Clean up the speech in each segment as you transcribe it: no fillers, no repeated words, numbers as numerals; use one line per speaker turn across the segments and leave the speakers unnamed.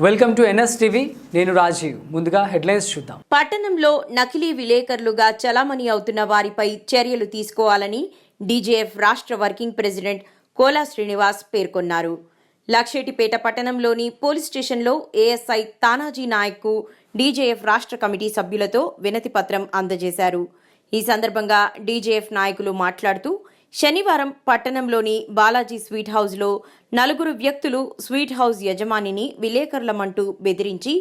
Welcome to NSTV. నేను రాజీవ్. ముందుగా headlines చూద్దాం.
పట్టణంలో నకిలీ విలేకరులుగా చలామణి అవుతున్న వారిపై చర్యలు తీసుకోవాలని డీజేఎఫ్ రాష్ట్ర వర్కింగ్ ప్రెసిడెంట్ కోలా శ్రీనివాస్ పేర్కొన్నారు. లక్షెట్టిపేట పట్టణంలోని పోలీస్ స్టేషన్లో ఏఎస్ఐ తానాజీ నాయక్కు డీజేఎఫ్ రాష్ట్ర కమిటీ సభ్యులతో వినతి పత్రం అందజేశారు. ఈ సందర్భంగా డీజేఎఫ్ నాయకులు మాట్లాడుతూ శనివారం పట్టణంలోని బాలాజీ స్వీట్ హౌస్లో 4 వ్యక్తులు స్వీట్ హౌస్ యజమానిని విలేకరులమంటూ బెదిరించి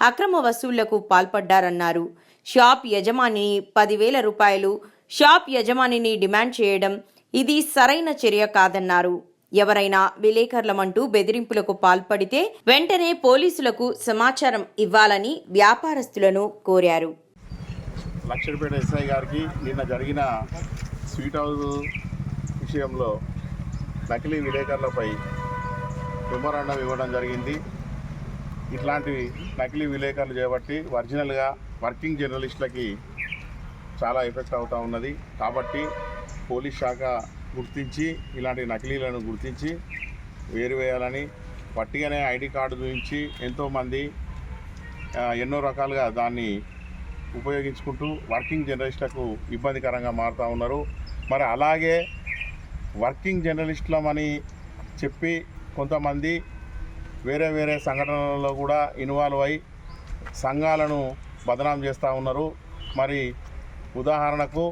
అక్రమ వసూళ్లకు పాల్పడ్డారన్నారు. షాప్ యజమానిని 10,000 రూపాయలు షాప్ యజమానిని డిమాండ్ చేయడం ఇది సరైన చర్య కాదన్నారు. ఎవరైనా విలేకరులమంటూ బెదిరింపులకు పాల్పడితే వెంటనే పోలీసులకు సమాచారం ఇవ్వాలని వ్యాపారస్తులను కోరారు.
లక్షెట్టిపేట ఎస్ఐ గారికి నిన్న జరిగిన స్వీట్ హౌస్ విషయంలో నకిలీ విలేకరులపై మెమోరాండం ఇవ్వడం జరిగింది. ఇట్లాంటి నకిలీ విలేకరులు చేపట్టి ఒరిజినల్గా వర్కింగ్ జర్నలిస్టులకి చాలా ఎఫెక్ట్ అవుతూ ఉన్నది. కాబట్టి పోలీస్ శాఖ గుర్తించి ఇలాంటి నకిలీలను గుర్తించి వేరువేయాలని, పట్టిగానే ఐడి కార్డు చూపించి ఎంతోమంది ఎన్నో రకాలుగా దాన్ని ఉపయోగించుకుంటూ వర్కింగ్ జర్నలిస్టులకు ఇబ్బందికరంగా మారుతూ ఉన్నారు. మరి అలాగే వర్కింగ్ జర్నలిస్టులమని చెప్పి కొంతమంది వేరే వేరే సంఘటనలలో కూడా ఇన్వాల్వ్ అయి సంఘాలను బదనాం చేస్తూ ఉన్నారు. మరి ఉదాహరణకు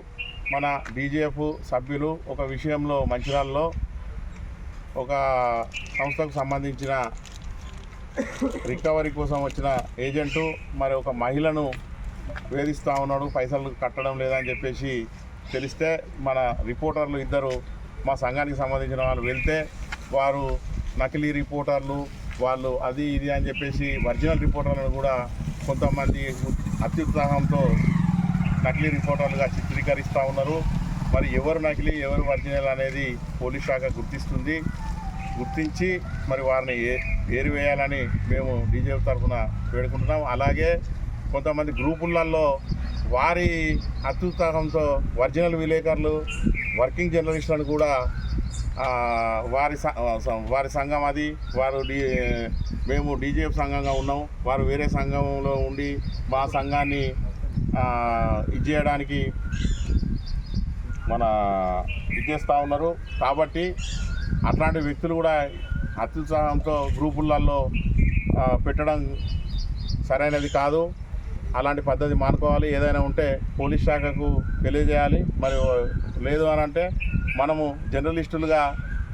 మన డీజేఎఫ్ సభ్యులు ఒక విషయంలో మంచిర్యాలలో ఒక సంస్థకు సంబంధించిన రికవరీ కోసం వచ్చిన ఏజెంటు మరి ఒక మహిళను వేధిస్తూ ఉన్నాడు, పైసలు కట్టడం లేదని చెప్పేసి తెలిస్తే మన రిపోర్టర్లు ఇద్దరు మా సంఘానికి సంబంధించిన వాళ్ళు వెళ్తే వారు నకిలీ రిపోర్టర్లు వాళ్ళు అది ఇది అని చెప్పేసి ఒరిజినల్ రిపోర్టర్లను కూడా కొంతమంది అత్యుత్సాహంతో నకిలీ రిపోర్టర్లుగా చిత్రీకరిస్తూ ఉన్నారు. మరి ఎవరు నకిలీ ఎవరు ఒరిజినల్ అనేది పోలీస్ శాఖ గుర్తించి మరి వారిని ఏరివేయాలని మేము డీజేఎఫ్ తరఫున వేడుకుంటున్నాం. అలాగే కొంతమంది గ్రూపులలో వారి అత్యుత్సాహంతో ఒరిజినల్ విలేకరులు వర్కింగ్ జర్నలిస్టులను కూడా వారి సంఘం అది వారు మేము డీజేఎఫ్ సంఘంగా ఉన్నాం, వారు వేరే సంఘంలో ఉండి మా సంఘాన్ని ఇది చేయడానికి ఇచ్చేస్తూ ఉన్నారు. కాబట్టి అట్లాంటి వ్యక్తులు కూడా అత్యుత్సాహంతో గ్రూపులలో పెట్టడం సరైనది కాదు. అలాంటి పద్ధతి మానుకోవాలి. ఏదైనా ఉంటే పోలీస్ శాఖకు తెలియజేయాలి. మరి లేదు అని అంటే మనము జర్నలిస్టులుగా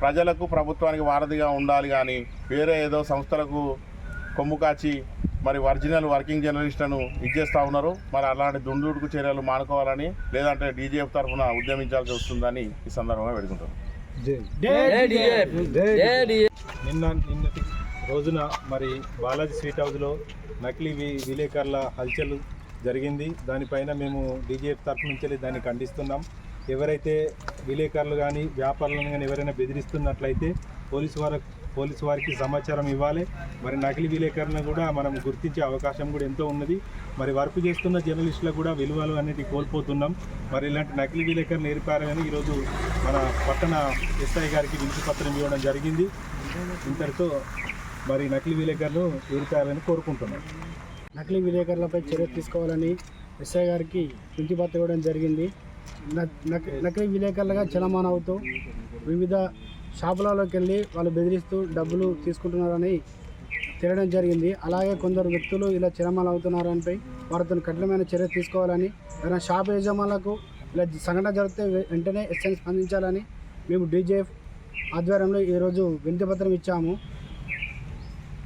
ప్రజలకు ప్రభుత్వానికి వారధిగా ఉండాలి. కానీ వేరే ఏదో సంస్థలకు కొమ్ము కాచి మరి ఒరిజినల్ వర్కింగ్ జర్నలిస్టులను ఇచ్చేస్తూ ఉన్నారు. మరి అలాంటి దుందుడుకు చర్యలు మానుకోవాలని, లేదంటే డీజేఎఫ్ తరఫున ఉద్యమించాల్సి వస్తుందని ఈ సందర్భంగా వేడుకుంటారు.
నిన్నటి రోజున మరి బాలాజీ స్వీట్ హౌస్లో నకిలీ విలేకరుల హల్చల్ జరిగింది. దానిపైన మేము డీజేఎఫ్ తరఫు నుంచి దాన్ని ఖండిస్తున్నాం. ఎవరైతే విలేకరులు కానీ వ్యాపారులను కానీ ఎవరైనా బెదిరిస్తున్నట్లయితే పోలీసు వారికి సమాచారం ఇవ్వాలి. మరి నకిలీ విలేకరులను కూడా మనం గుర్తించే అవకాశం కూడా ఎంతో ఉన్నది. మరి వర్క్ చేస్తున్న జర్నలిస్టులకు కూడా విలువలు అనేది కోల్పోతున్నాం. మరి ఇలాంటి నకిలీ విలేకరులు ఏర్పారని ఈరోజు మన పట్టణ ఎస్ఐ గారికి వినతి పత్రం ఇవ్వడం జరిగింది. ఇంతటితో మరి నకిలీ విలేకరులు ఏర్పారని కోరుకుంటున్నాం.
నకిలీ విలేకరులపై చర్య తీసుకోవాలని ఎస్ఐ గారికి వినతి పత్రం ఇవ్వడం జరిగింది. నకిలీ విలేకరులుగా చలమాన్ అవుతూ వివిధ షాపులలోకి వెళ్ళి వాళ్ళు బెదిరిస్తూ డబ్బులు తీసుకుంటున్నారని తెలియడం జరిగింది. అలాగే కొందరు వ్యక్తులు ఇలా చలమాన్ అవుతున్నారనిపై వారితో కఠినమైన చర్య తీసుకోవాలని, ఏదైనా షాప్ యజమానులకు ఇలా సంఘటన జరిగితే వెంటనే ఎస్ఐని స్పందించాలని మేము డీజేఎఫ్ ఆధ్వర్యంలో ఈరోజు వినతి పత్రం ఇచ్చాము.